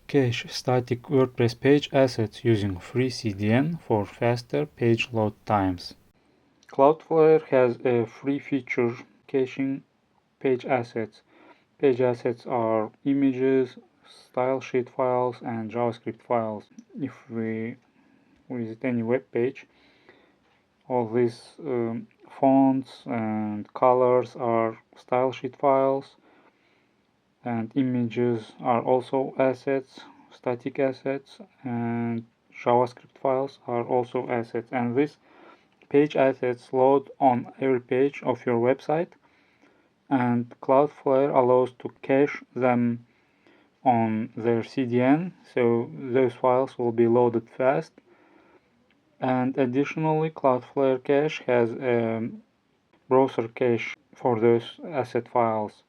Cache static WordPress page assets using free CDN for faster page load times. Cloudflare has a free feature caching page assets. Page assets are images, style sheet files, and JavaScript files. If we visit any web page, all these fonts and colors are style sheet files, and images are also assets, static assets, and JavaScript files are also assets. And these page assets load on every page of your website, and Cloudflare allows to cache them on their CDN, so those files will be loaded fast. And additionally, Cloudflare Cache has a browser cache for those asset files.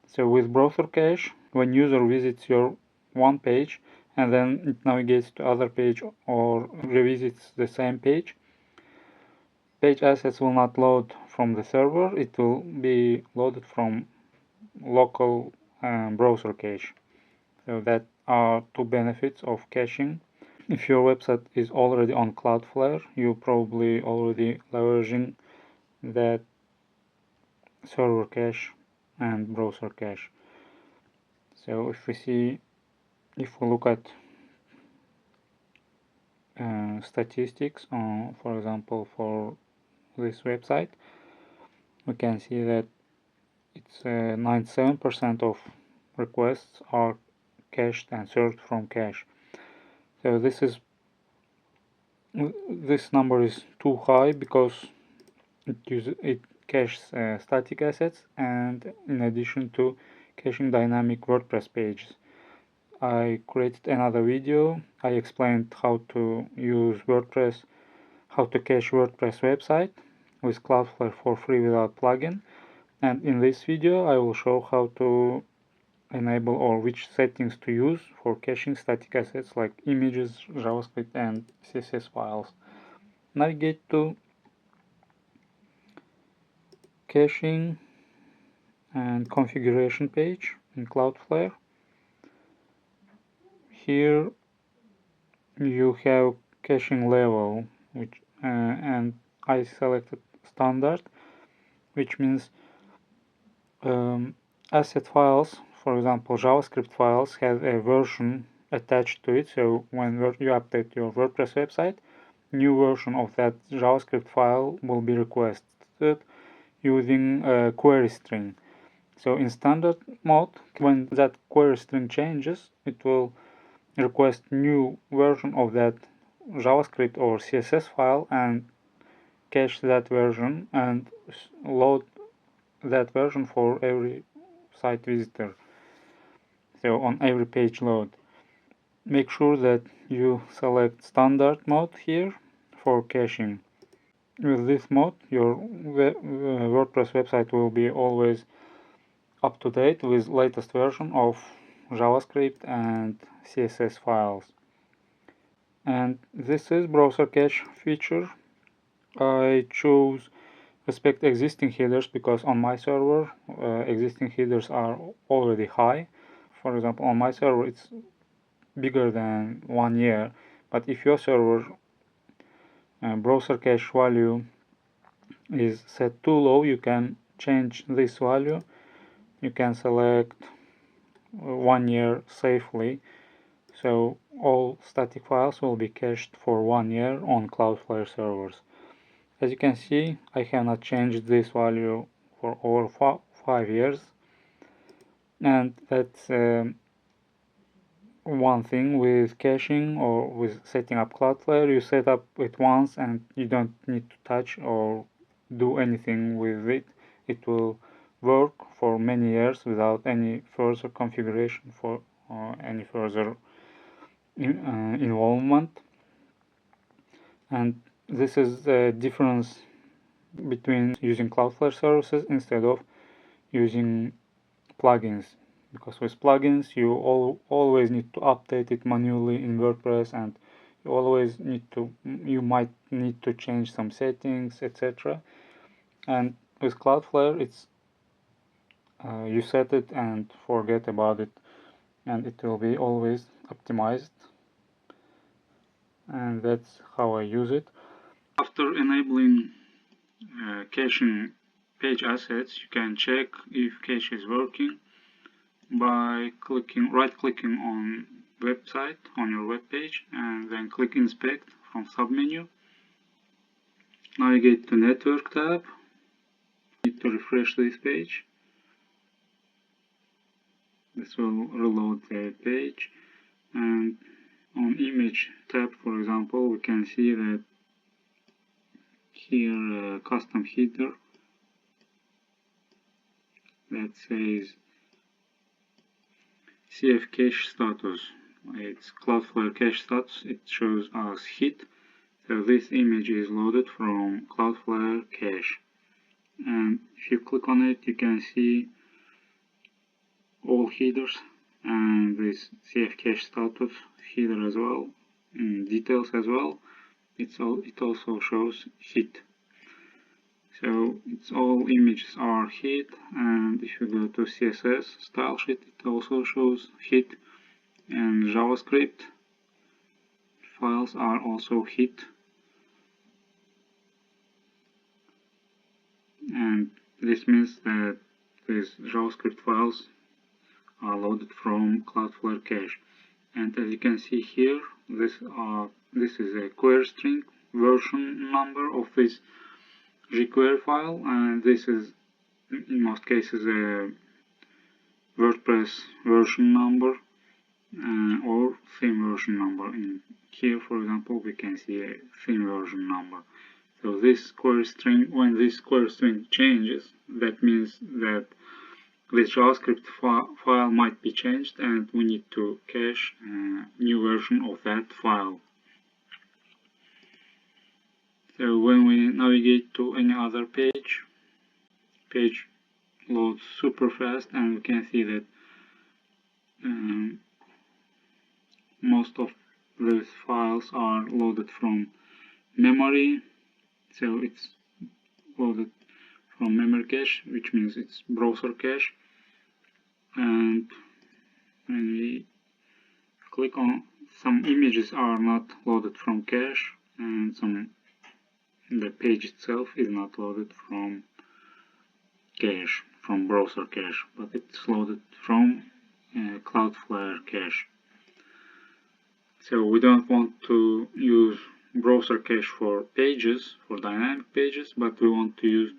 So with browser cache, when user visits your one page and then it navigates to other page or revisits the same page, page assets will not load from the server, it will be loaded from local browser cache. So that are two benefits of caching. If your website is already on Cloudflare, you're probably already leveraging that server cache and browser cache. So if we look at statistics, for example, for this website, we can see that it's 97% of requests are cached and served from cache. So this number is too high because it caches static assets, and in addition to caching dynamic WordPress pages. I created another video. I explained how to use WordPress, how to cache WordPress website with Cloudflare for free without plugin. And in this video, I will show how to enable or which settings to use for caching static assets like images, JavaScript, and CSS files. Navigate to caching and configuration page in Cloudflare. Here you have caching level, which and I selected standard, which means asset files, for example JavaScript files, have a version attached to it. So when you update your WordPress website, new version of that JavaScript file will be requested using a query string. So in standard mode, when that query string changes, it will request new version of that JavaScript or CSS file and cache that version and load that version for every site visitor. So on every page load. Make sure that you select standard mode here for caching. With this mode, your WordPress website will be always up to date with latest version of JavaScript and CSS files. And this is browser cache feature. I chose respect existing headers because on my server existing headers are already high. For example, on my server it's bigger than 1 year, but if your server browser cache value is set too low, you can change this value. You can select 1 year safely, so all static files will be cached for 1 year on Cloudflare servers. As you can see, I have not changed this value for over 5 years, and that's one thing with caching or with setting up Cloudflare. You set up it once and you don't need to touch or do anything with it. It will work for many years without any further configuration for any further involvement. And this is the difference between using Cloudflare services instead of using plugins, because with plugins you always need to update it manually in WordPress, and you might need to change some settings, etc. And with Cloudflare, it's you set it and forget about it. and it will be always optimized, and that's how I use it. After enabling caching page assets, you can check if cache is working by right-clicking on website on your web page, and then click Inspect from submenu. Navigate to Network tab. You need to refresh this page. This will reload the page, and on Image tab, for example, we can see that here custom header that says CF cache status. It's Cloudflare cache status. It shows as hit. So this image is loaded from Cloudflare cache. And if you click on it, you can see all headers and this CF cache status header as well, and details as well. It also shows hit. So it's all images are hit, and if you go to CSS style sheet, it also shows hit, and JavaScript files are also hit, and this means that these JavaScript files are loaded from Cloudflare cache. And as you can see here, this is a query string version number of this jQuery file, and this is in most cases a WordPress version number or theme version number. In here, for example, we can see a theme version number. So this query string, when this query string changes, that means that this JavaScript file might be changed, and we need to cache a new version of that file. So when we navigate to any other page loads super fast, and we can see that most of these files are loaded from memory. So it's loaded from memory cache, which means it's browser cache. And when we click on, some images are not loaded from cache, and the page itself is not loaded from cache, from browser cache, but it's loaded from Cloudflare cache. So we don't want to use browser cache for pages, for dynamic pages, but we want to use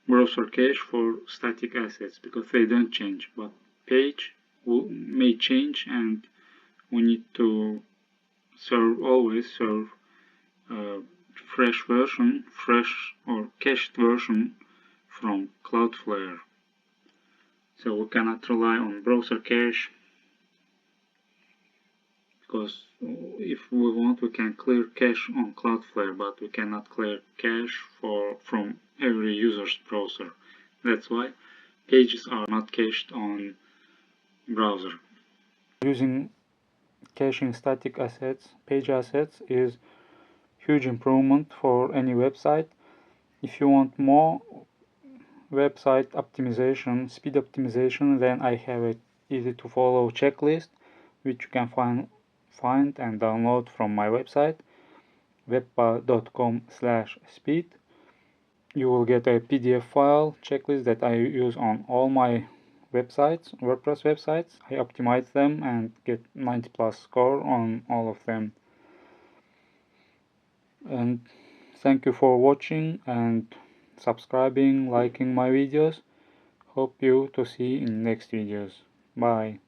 browser cache for static assets because they don't change, but page may change, and we need to always serve fresh or cached version from Cloudflare. So we cannot rely on browser cache, because if we want, we can clear cache on Cloudflare, but we cannot clear cache from every user's browser. That's why pages are not cached on browser. Using caching static assets, page assets, is huge improvement for any website. If you want more website optimization, speed optimization, then I have an easy to follow checklist, which you can find and download from my website webpa.com/speed. You will get a PDF file checklist that I use on all my websites, WordPress websites. I optimize them and get 90+ score on all of them. And thank you for watching and subscribing, liking my videos. Hope you to see in next videos. Bye.